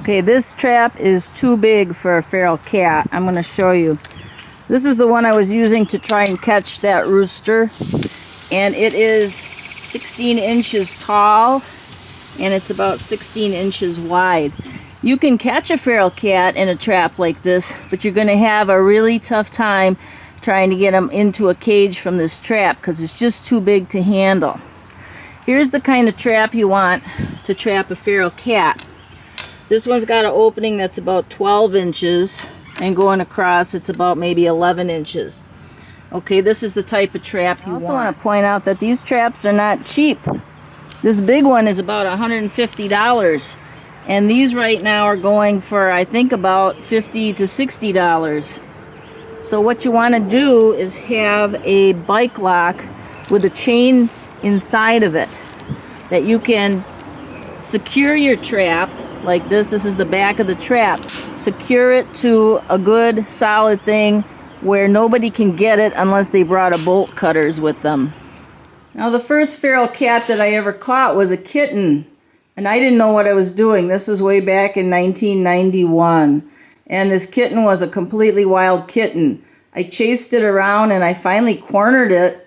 Okay, this trap is too big for a feral cat. I'm going to show you. This is the one I was using to try and catch that rooster. And it is 16 inches tall and it's about 16 inches wide. You can catch a feral cat in a trap like this, but you're going to have a really tough time trying to get them into a cage from this trap because it's just too big to handle. Here's the kind of trap you want to trap a feral cat. This one's got an opening that's about 12 inches, and going across it's about maybe 11 inches. Okay, this is the type of trap you want. I also want to point out that these traps are not cheap. This big one is about $150, and these right now are going for, I think, about $50 to $60. So what you want to do is have a bike lock with a chain inside of it that you can secure your trap like this. This is the back of the trap. Secure it to a good solid thing where nobody can get it unless they brought a bolt cutters with them. Now the first feral cat that I ever caught was a kitten, and I didn't know what I was doing. This was way back in 1991, and this kitten was a completely wild kitten. I chased it around and I finally cornered it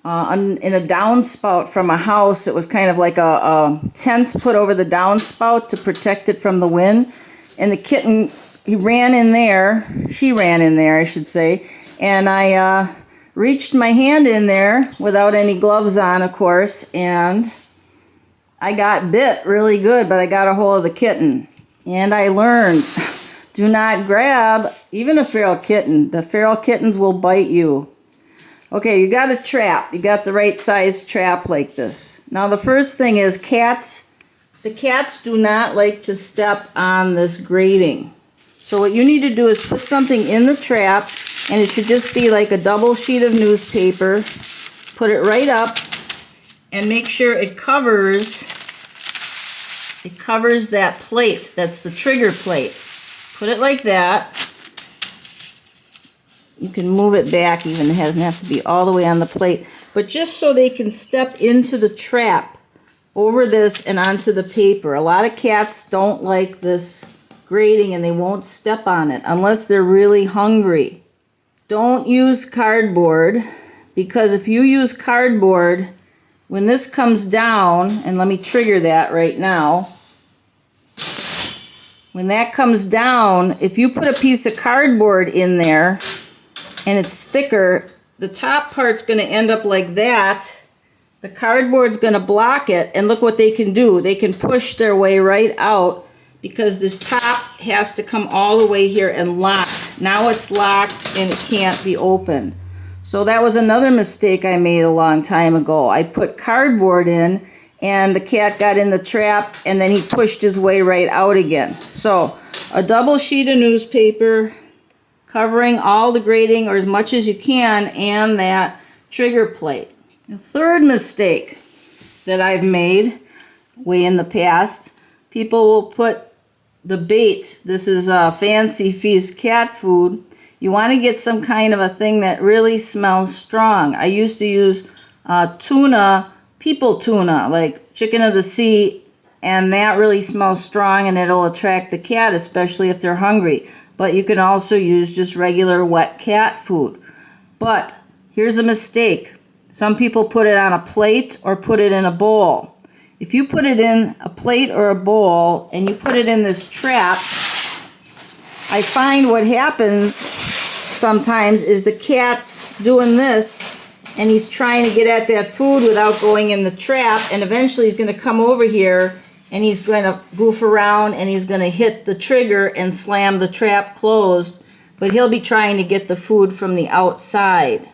in a downspout from a house. It was kind of like a tent put over the downspout to protect it from the wind. And the kitten, she ran in there, I should say, and I reached my hand in there without any gloves on, of course, and I got bit really good, but I got a hold of the kitten. And I learned, do not grab even a feral kitten. The feral kittens will bite you. Okay, you got a trap. You got the right size trap like this. Now the first thing is the cats do not like to step on this grating. So what you need to do is put something in the trap, and it should just be like a double sheet of newspaper. Put it right up and make sure it covers that plate. That's the trigger plate. Put it like that. You can move it back even. It doesn't have to be all the way on the plate. But just so they can step into the trap over this and onto the paper. A lot of cats don't like this grating and they won't step on it unless they're really hungry. Don't use cardboard, because if you use cardboard, when this comes down, and let me trigger that right now. When that comes down, if you put a piece of cardboard in there, and it's thicker, the top part's going to end up like that. The cardboard's going to block it, and look what they can do. They can push their way right out because this top has to come all the way here and lock. Now it's locked and it can't be opened. So that was another mistake I made a long time ago. I put cardboard in and the cat got in the trap and then he pushed his way right out again. So a double sheet of newspaper covering all the grating, or as much as you can, and that trigger plate. The third mistake that I've made way in the past, people will put the bait. This is Fancy Feast cat food. You want to get some kind of a thing that really smells strong. I used to use tuna, people tuna, like chicken of the sea, and that really smells strong and it'll attract the cat, especially if they're hungry. But you can also use just regular wet cat food. But here's a mistake. Some people put it on a plate or put it in a bowl. If you put it in a plate or a bowl and you put it in this trap, I find what happens sometimes is the cat's doing this and he's trying to get at that food without going in the trap, and eventually he's going to come over here and he's going to goof around and he's going to hit the trigger and slam the trap closed, but he'll be trying to get the food from the outside.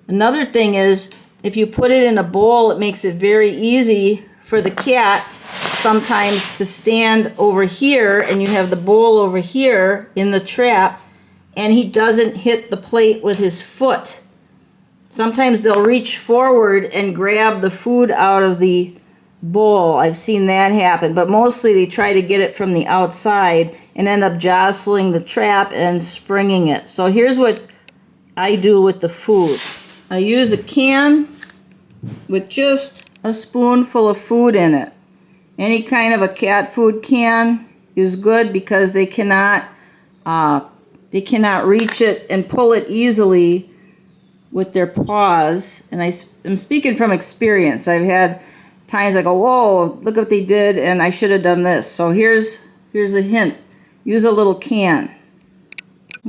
Another thing is, if you put it in a bowl, it makes it very easy for the cat sometimes to stand over here, and you have the bowl over here in the trap, and he doesn't hit the plate with his foot. Sometimes they'll reach forward and grab the food out of the bowl. I've seen that happen, but mostly they try to get it from the outside and end up jostling the trap and springing it. So here's what I do with the food. I use a can with just a spoonful of food in it. Any kind of a cat food can, is good because they cannot reach it and pull it easily with their paws. And I'm speaking from experience. I've had times I go, whoa, look what they did, and I should have done this. So here's a hint. Use a little can.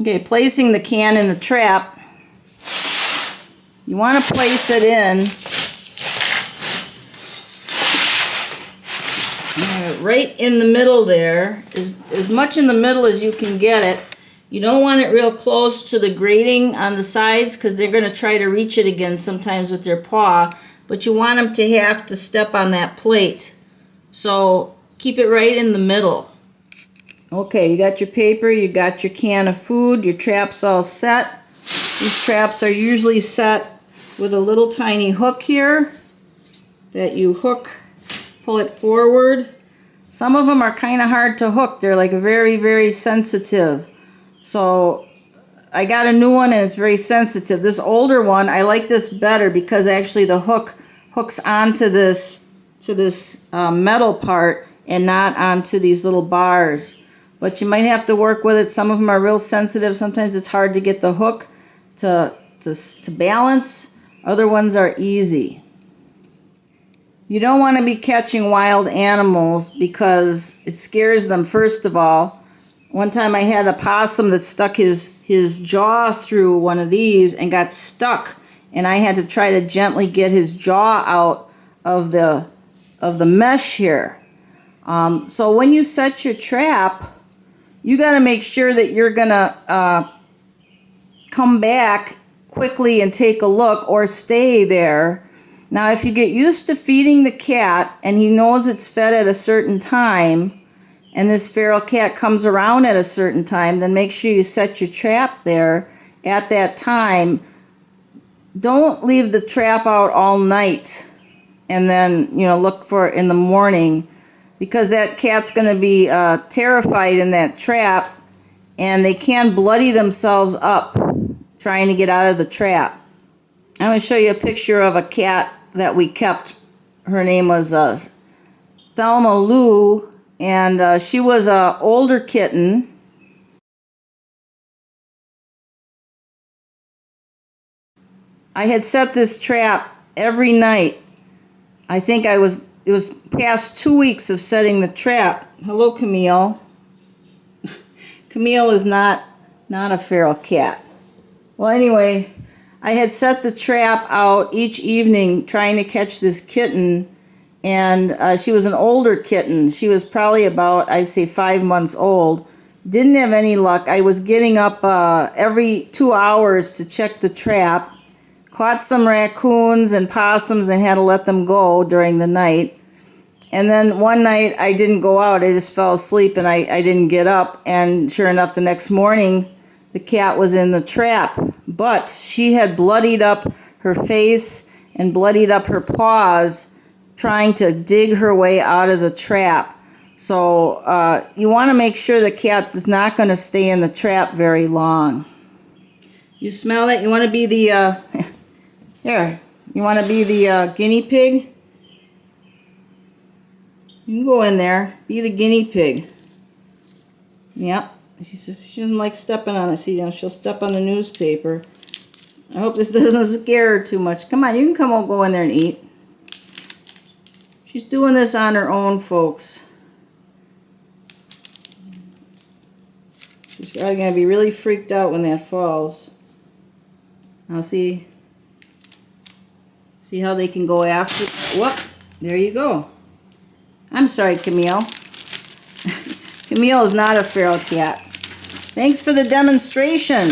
Okay, placing the can in the trap. You want to place it in right in the middle there, as much in the middle as you can get it. You don't want it real close to the grating on the sides because they're going to try to reach it again sometimes with their paw, but you want them to have to step on that plate. So keep it right in the middle. Okay, you got your paper, you got your can of food, your trap's all set. These traps are usually set with a little tiny hook here that you hook, pull it forward. Some of them are kind of hard to hook. They're like very, very sensitive. So I got a new one and it's very sensitive. This older one, I like this better because actually the hook hooks onto this metal part and not onto these little bars. But you might have to work with it. Some of them are real sensitive. Sometimes it's hard to get the hook to balance. Other ones are easy. You don't want to be catching wild animals because it scares them, first of all. One time I had a possum that stuck his jaw through one of these and got stuck, and I had to try to gently get his jaw out of the mesh here. So when you set your trap, you got to make sure that you're gonna come back quickly and take a look or stay there. Now, if you get used to feeding the cat and he knows it's fed at a certain time, and this feral cat comes around at a certain time, then make sure you set your trap there at that time. Don't leave the trap out all night and then, look for it in the morning, because that cat's going to be terrified in that trap, and they can bloody themselves up trying to get out of the trap. I'm going to show you a picture of a cat that we kept. Her name was Thelma Lou, and she was an older kitten. I had set this trap every night. I think it was past 2 weeks of setting the trap. Hello, Camille. Camille is not a feral cat. Well, anyway, I had set the trap out each evening trying to catch this kitten, and she was an older kitten. She was probably about, I'd say, 5 months old. Didn't have any luck. I was getting up every 2 hours to check the trap. Caught some raccoons and possums and had to let them go during the night. And then one night I didn't go out. I just fell asleep and I didn't get up. And sure enough, the next morning, the cat was in the trap. But she had bloodied up her face and bloodied up her paws trying to dig her way out of the trap. So you want to make sure the cat is not going to stay in the trap very long. You smell that? You want to be the... Here, you want to be the guinea pig? You can go in there. Be the guinea pig. Yep. She doesn't like stepping on it. See, she'll step on the newspaper. I hope this doesn't scare her too much. Come on, you can go in there and eat. She's doing this on her own, folks. She's probably going to be really freaked out when that falls. Now see how they can go after. Whoop, there you go. I'm sorry, Camille. Camille is not a feral cat. Thanks for the demonstration.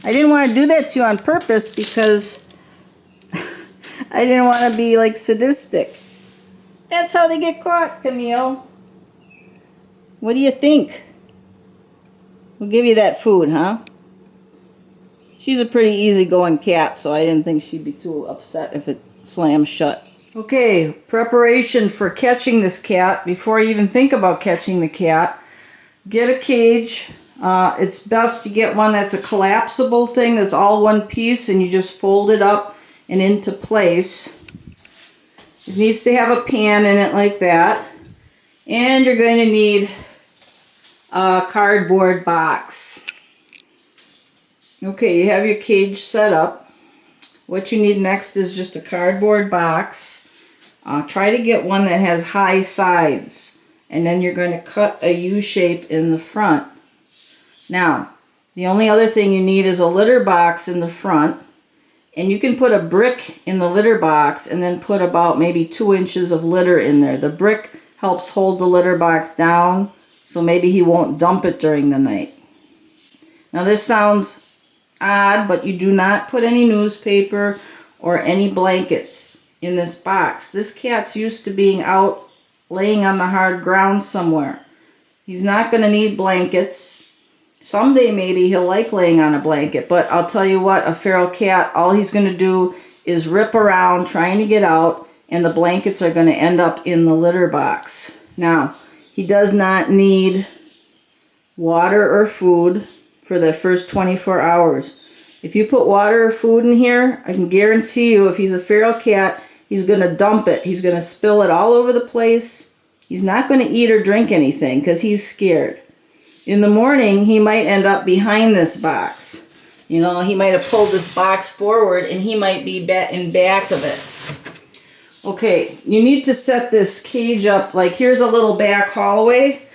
I didn't want to do that to you on purpose because I didn't want to be like sadistic. That's how they get caught, Camille. What do you think? We'll give you that food, huh? She's a pretty easygoing cat, so I didn't think she'd be too upset if it slammed shut. Okay, preparation for catching this cat. Before you even think about catching the cat, get a cage. It's best to get one that's a collapsible thing that's all one piece and you just fold it up and into place. It needs to have a pan in it like that. And you're going to need a cardboard box. Okay, you have your cage set up. What you need next is just a cardboard box. Try to get one that has high sides, and then you're going to cut a U shape in the front. Now, the only other thing you need is a litter box in the front, and you can put a brick in the litter box and then put about maybe 2 inches of litter in there. The brick helps hold the litter box down, so maybe he won't dump it during the night. Now this sounds odd, but you do not put any newspaper or any blankets in this box. This cat's used to being out laying on the hard ground somewhere. He's not going to need blankets. Someday maybe he'll like laying on a blanket, but I'll tell you what, a feral cat, all he's going to do is rip around trying to get out, and the blankets are going to end up in the litter box. Now, he does not need water or food for the first 24 hours. If you put water or food in here, I can guarantee you if he's a feral cat, he's going to dump it. He's going to spill it all over the place. He's not going to eat or drink anything because he's scared. In the morning, he might end up behind this box. You know, he might have pulled this box forward and he might be in back of it. Okay, you need to set this cage up, like here's a little back hallway,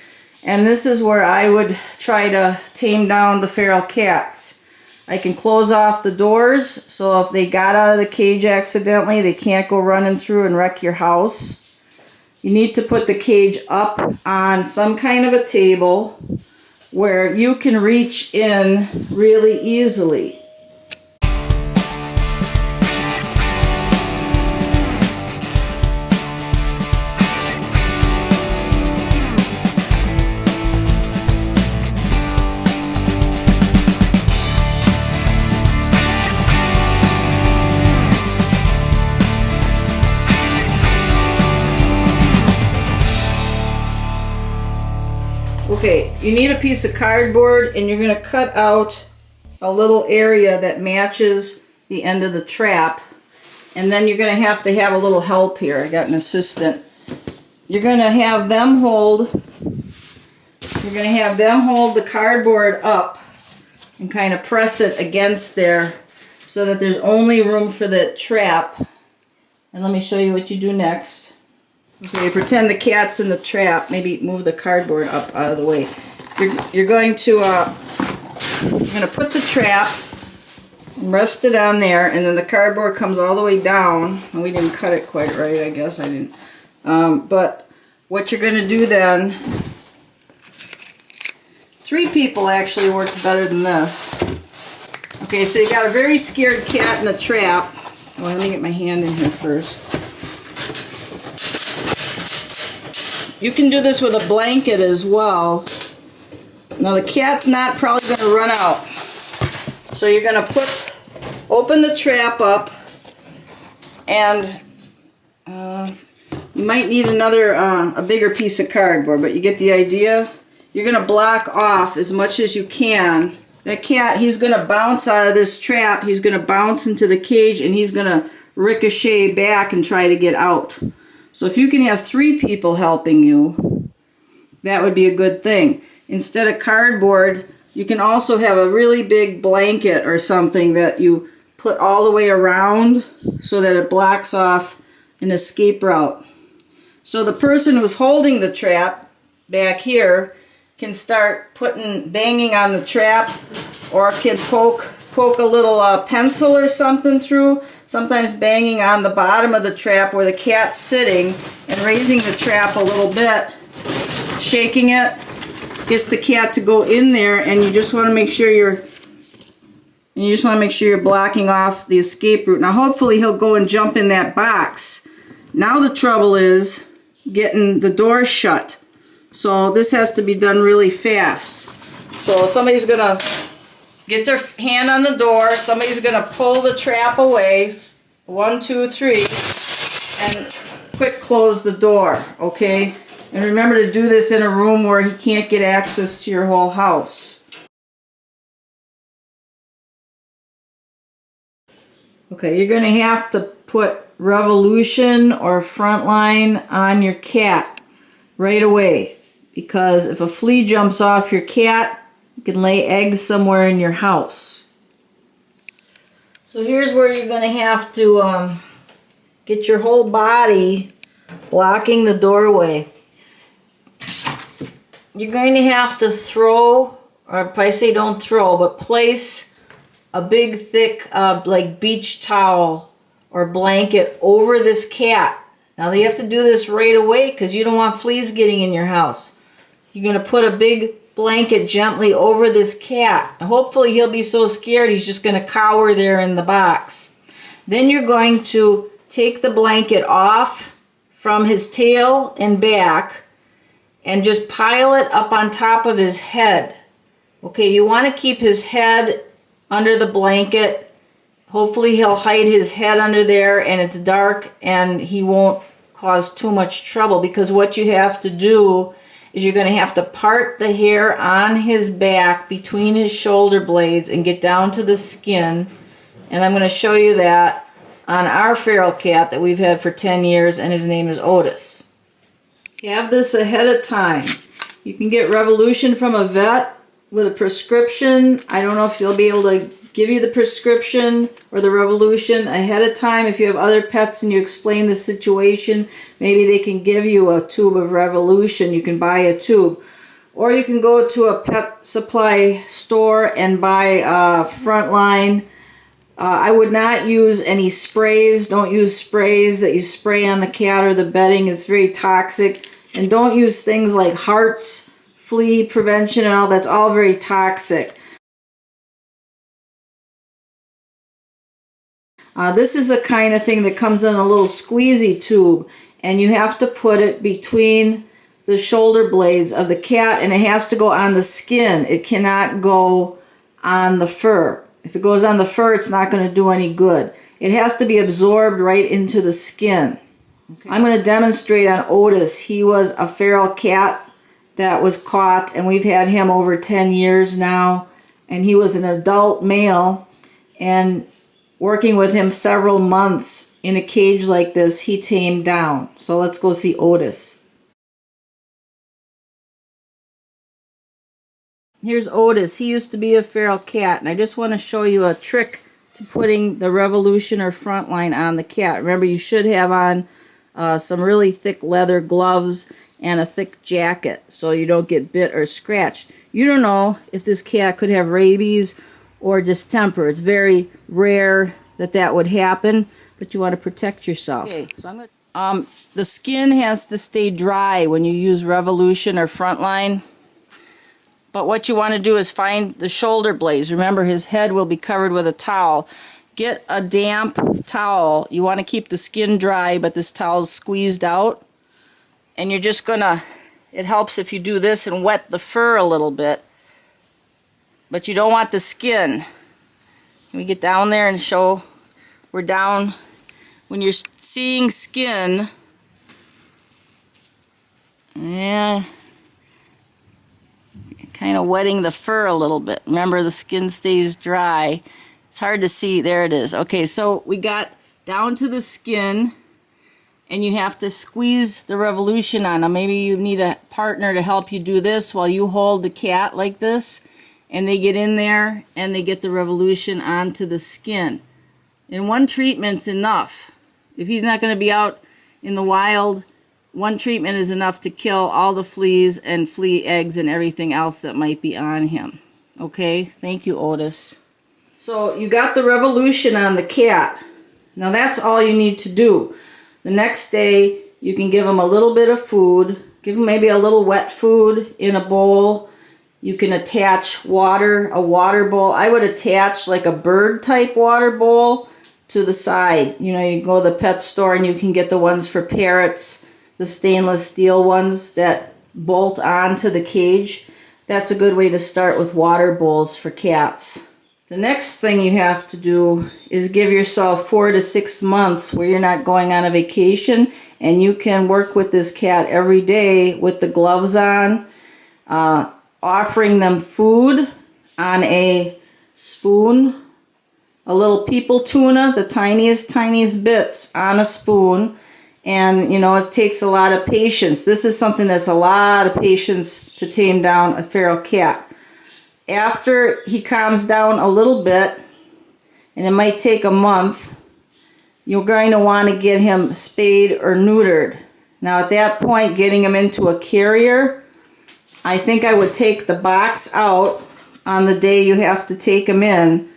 and this is where I would try to tame down the feral cats. I can close off the doors, so if they got out of the cage accidentally, they can't go running through and wreck your house. You need to put the cage up on some kind of a table where you can reach in really easily. Okay, you need a piece of cardboard and you're going to cut out a little area that matches the end of the trap. And then you're going to have a little help here. I got an assistant. You're going to have them hold the cardboard up and kind of press it against there so that there's only room for the trap. And let me show you what you do next. Okay, pretend the cat's in the trap. Maybe move the cardboard up out of the way. You're going to put the trap, rest it on there, and then the cardboard comes all the way down. And we didn't cut it quite right, I guess. I didn't. But what you're going to do then, 3 people actually works better than this. Okay, so you got a very scared cat in the trap. Well, let me get my hand in here first. You can do this with a blanket as well. Now the cat's not probably going to run out. So you're going to open the trap up, and you might need a bigger piece of cardboard, but you get the idea. You're going to block off as much as you can. That cat, he's going to bounce out of this trap, he's going to bounce into the cage, and he's going to ricochet back and try to get out. So if you can have 3 people helping you, that would be a good thing. Instead of cardboard, you can also have a really big blanket or something that you put all the way around so that it blocks off an escape route. So the person who's holding the trap back here can start banging on the trap, or can poke a little pencil or something through. Sometimes banging on the bottom of the trap where the cat's sitting and raising the trap a little bit, shaking it, gets the cat to go in there, and you just want to make sure you're blocking off the escape route. Now hopefully he'll go and jump in that box. Now the trouble is getting the door shut. So this has to be done really fast. So somebody's going to get their hand on the door, somebody's going to pull the trap away, 1, 2, 3, and quick close the door, okay? And remember to do this in a room where he can't get access to your whole house. Okay, you're going to have to put Revolution or Frontline on your cat right away, because if a flea jumps off your cat, it can lay eggs somewhere in your house. So here's where you're going to have to get your whole body blocking the doorway. You're going to have to throw, or if I say don't throw, but place a big thick like beach towel or blanket over this cat. Now you have to do this right away because you don't want fleas getting in your house. You're going to put a big blanket gently over this cat. And hopefully he'll be so scared he's just going to cower there in the box. Then you're going to take the blanket off from his tail and back and just pile it up on top of his head. Okay, you want to keep his head under the blanket. Hopefully he'll hide his head under there and it's dark and he won't cause too much trouble, because what you have to do is you're going to have to part the hair on his back between his shoulder blades and get down to the skin. And I'm going to show you that on our feral cat that we've had for 10 years, and his name is Otis. You have this ahead of time. You can get Revolution from a vet with a prescription. I don't know if they'll be able to give you the prescription or the Revolution ahead of time. If you have other pets and you explain the situation, maybe they can give you a tube of Revolution. You can buy a tube. Or you can go to a pet supply store and buy Frontline. I would not use any sprays. Don't use sprays that you spray on the cat or the bedding. It's very toxic. And don't use things like Hearts, flea prevention and all. That's all very toxic. This is the kind of thing that comes in a little squeezy tube, and you have to put it between the shoulder blades of the cat, and it has to go on the skin. It cannot go on the fur. If it goes on the fur, it's not going to do any good. It has to be absorbed right into the skin. Okay. I'm going to demonstrate on Otis. He was a feral cat that was caught, and we've had him over 10 years now, and he was an adult male, and working with him several months in a cage like this, he tamed down. So let's go see Otis. Here's Otis. He used to be a feral cat, and I just want to show you a trick to putting the Revolution or Frontline on the cat. Remember, you should have on some really thick leather gloves and a thick jacket so you don't get bit or scratched. You don't know if this cat could have rabies or distemper. It's very rare that that would happen, but you want to protect yourself. Okay, so I'm gonna, the skin has to stay dry when you use Revolution or Frontline. But what you want to do is find the shoulder blades. Remember, his head will be covered with a towel. Get a damp towel. You want to keep the skin dry, but this towel's squeezed out. And you're just gonna, it helps if you do this and wet the fur a little bit. But you don't want the skin. Can we get down there and show? We're down. When you're seeing skin, yeah, kind of wetting the fur a little bit. Remember, the skin stays dry. It's hard to see. There it is. Okay, so we got down to the skin, and you have to squeeze the Revolution on. Now, maybe you need a partner to help you do this while you hold the cat like this. And they get in there and they get the Revolution onto the skin. And one treatment's enough. If he's not going to be out in the wild, one treatment is enough to kill all the fleas and flea eggs and everything else that might be on him. Okay, thank you, Otis. So you got the Revolution on the cat. Now that's all you need to do. The next day you can give him a little bit of food. Give him maybe a little wet food in a bowl. You can attach water, a water bowl. I would attach like a bird type water bowl to the side. You know, you go to the pet store and you can get the ones for parrots, the stainless steel ones that bolt onto the cage. That's a good way to start with water bowls for cats. The next thing you have to do is give yourself 4 to 6 months where you're not going on a vacation, and you can work with this cat every day with the gloves on, offering them food on a spoon, a little people tuna, the tiniest bits on a spoon, And, you know, it takes a lot of patience. This is something that's a lot of patience to tame down a feral cat. After he calms down a little bit, and it might take a month, you're going to want to get him spayed or neutered. Now at that point, getting him into a carrier, I think I would take the box out on the day you have to take him in,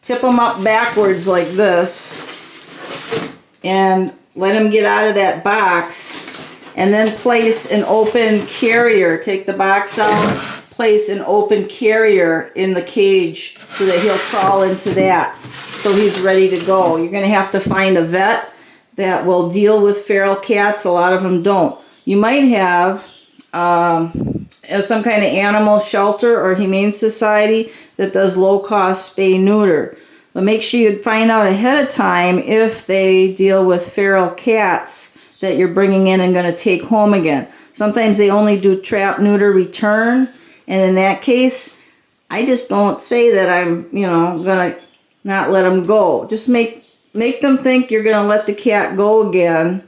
tip him up backwards like this, and let him get out of that box, and then place an open carrier. Take the box out, place an open carrier in the cage so that he'll crawl into that so he's ready to go. You're going to have to find a vet that will deal with feral cats. A lot of them don't. You might have some kind of animal shelter or humane society that does low-cost spay-neuter. But make sure you find out ahead of time if they deal with feral cats that you're bringing in and going to take home again. Sometimes they only do trap, neuter, return. And in that case, I just don't say that I'm, you know, going to not let them go. Just make them think you're going to let the cat go again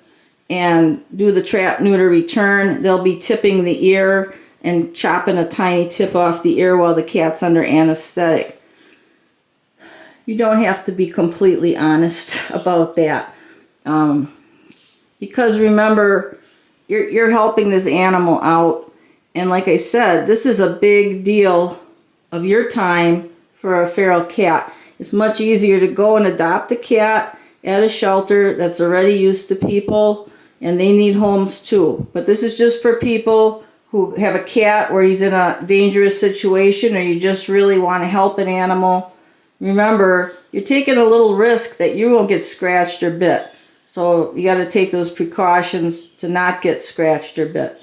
and do the trap, neuter, return. They'll be tipping the ear and chopping a tiny tip off the ear while the cat's under anesthetic. You don't have to be completely honest about that. Because remember, you're helping this animal out. And like I said, this is a big deal of your time for a feral cat. It's much easier to go and adopt a cat at a shelter that's already used to people, and they need homes too. But this is just for people who have a cat where he's in a dangerous situation, or you just really want to help an animal. Remember, you're taking a little risk that you won't get scratched or bit. So you got to take those precautions to not get scratched or bit.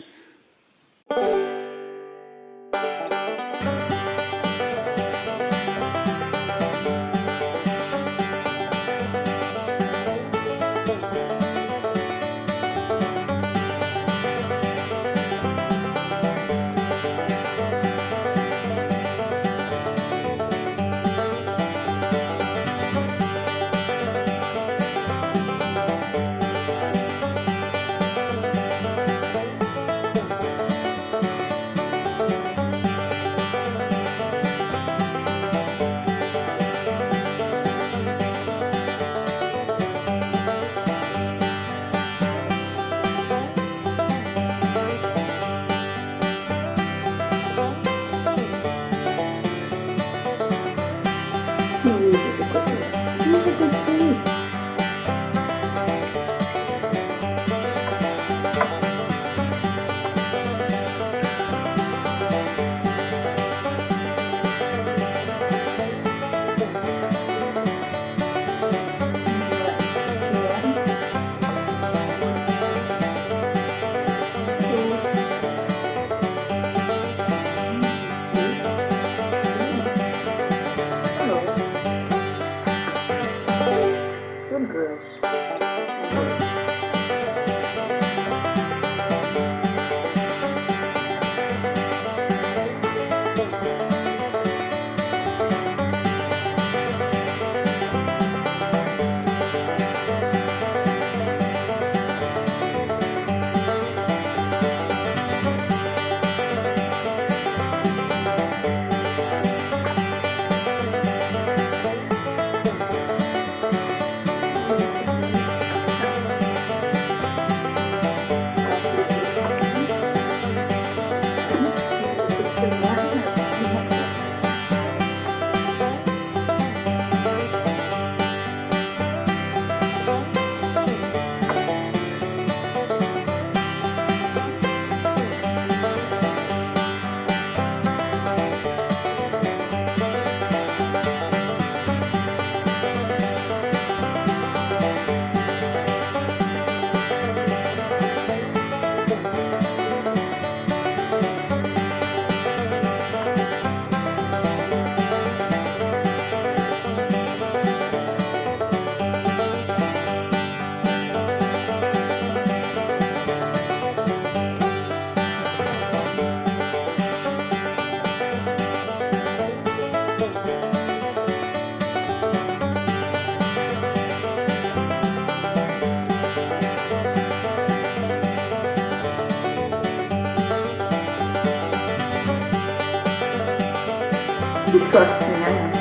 You trust me, I know.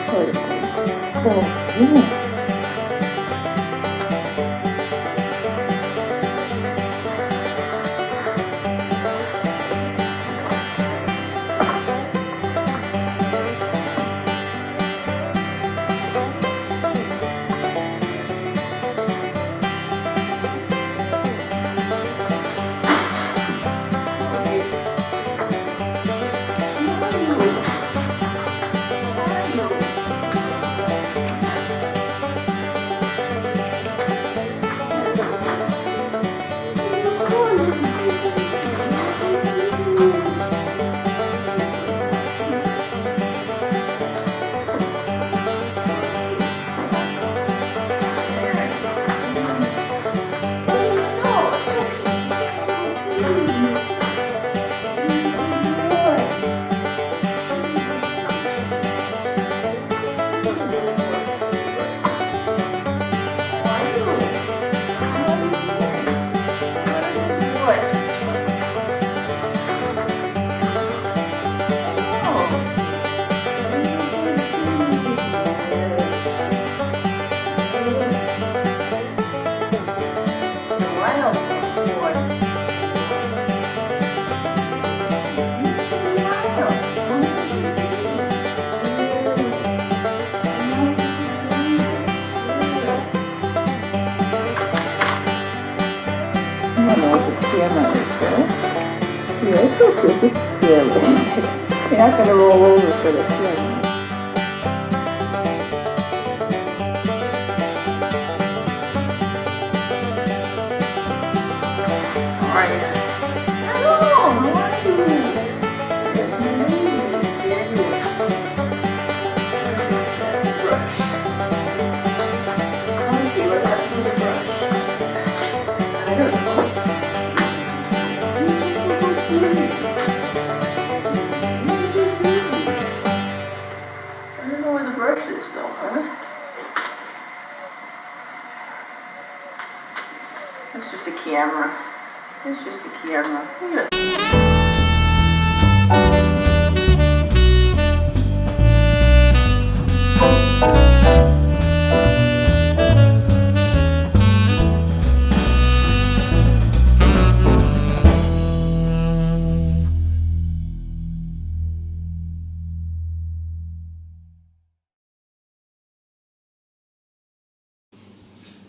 Oh, yeah. You're not going to roll over for the camera. How are you? Hello, how are you? Yes, my baby. There you are. Brush. Okay, what happened to the brush? I don't know. I don't know where the brush is though, huh? It's just a camera. It's just a camera. Look at it.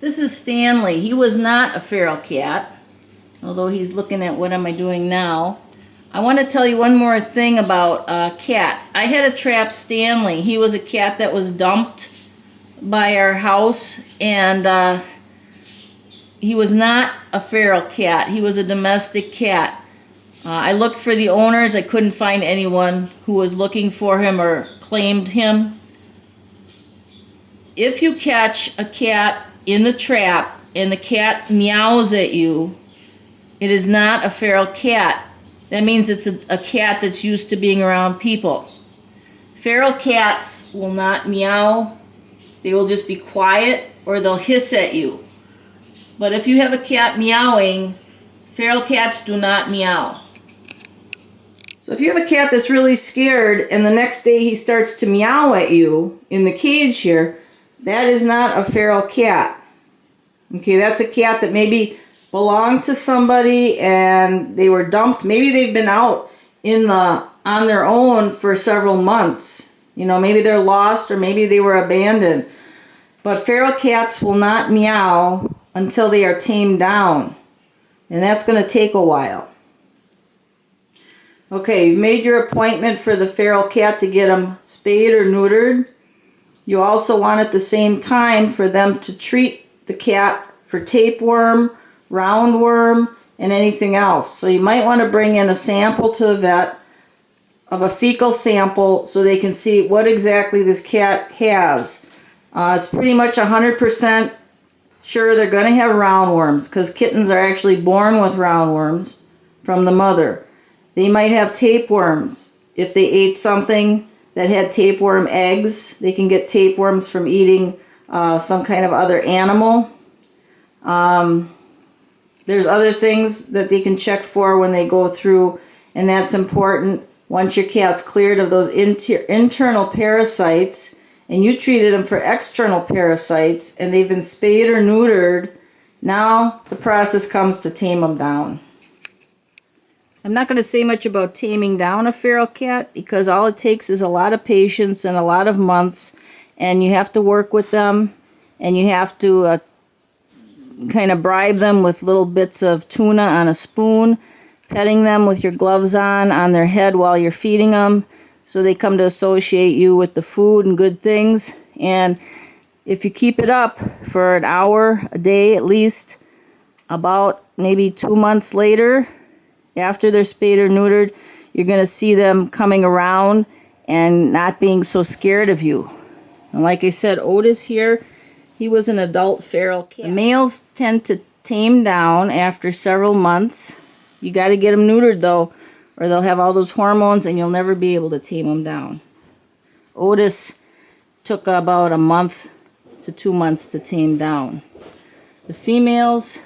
This is Stanley. He was not a feral cat, although he's looking at what am I doing now. I want to tell you one more thing about cats. I had to trap Stanley. He was a cat that was dumped by our house, and he was not a feral cat. He was a domestic cat. I looked for the owners. I couldn't find anyone who was looking for him or claimed him. If you catch a cat in the trap and the cat meows at you, it is not a feral cat. That means it's a cat that's used to being around people. Feral cats will not meow. They will just be quiet, or they'll hiss at you. But if you have a cat meowing, feral cats do not meow. So if you have a cat that's really scared and the next day he starts to meow at you in the cage here, that is not a feral cat. Okay, that's a cat that maybe belonged to somebody and they were dumped. Maybe they've been out on their own for several months. You know, maybe they're lost or maybe they were abandoned. But feral cats will not meow until they are tamed down. And that's going to take a while. Okay, you've made your appointment for the feral cat to get them spayed or neutered. You also want at the same time for them to treat the cat for tapeworm, roundworm, and anything else. So you might want to bring in a sample to the vet of a fecal sample so they can see what exactly this cat has. It's pretty much 100% sure they're going to have roundworms because kittens are actually born with roundworms from the mother. They might have tapeworms. If they ate something that had tapeworm eggs, they can get tapeworms from eating some kind of other animal. There's other things that they can check for when they go through, and that's important. Once your cat's cleared of those internal parasites, and you treated them for external parasites, and they've been spayed or neutered, now the process comes to tame them down. I'm not going to say much about taming down a feral cat because all it takes is a lot of patience and a lot of months, and you have to work with them, and you have to kind of bribe them with little bits of tuna on a spoon, petting them with your gloves on their head while you're feeding them, so they come to associate you with the food and good things. And if you keep it up for an hour a day at least, about maybe 2 months later, after they're spayed or neutered, you're going to see them coming around and not being so scared of you. And like I said, Otis here, he was an adult feral cat. The males tend to tame down after several months. You got to get them neutered though, or they'll have all those hormones and you'll never be able to tame them down. Otis took about a month to 2 months to tame down. The females,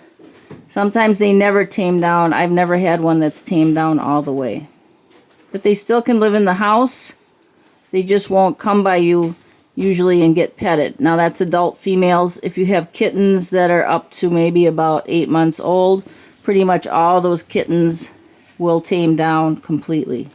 sometimes they never tame down. I've never had one that's tamed down all the way. But they still can live in the house. They just won't come by you usually and get petted. Now that's adult females. If you have kittens that are up to maybe about 8 months old, pretty much all those kittens will tame down completely.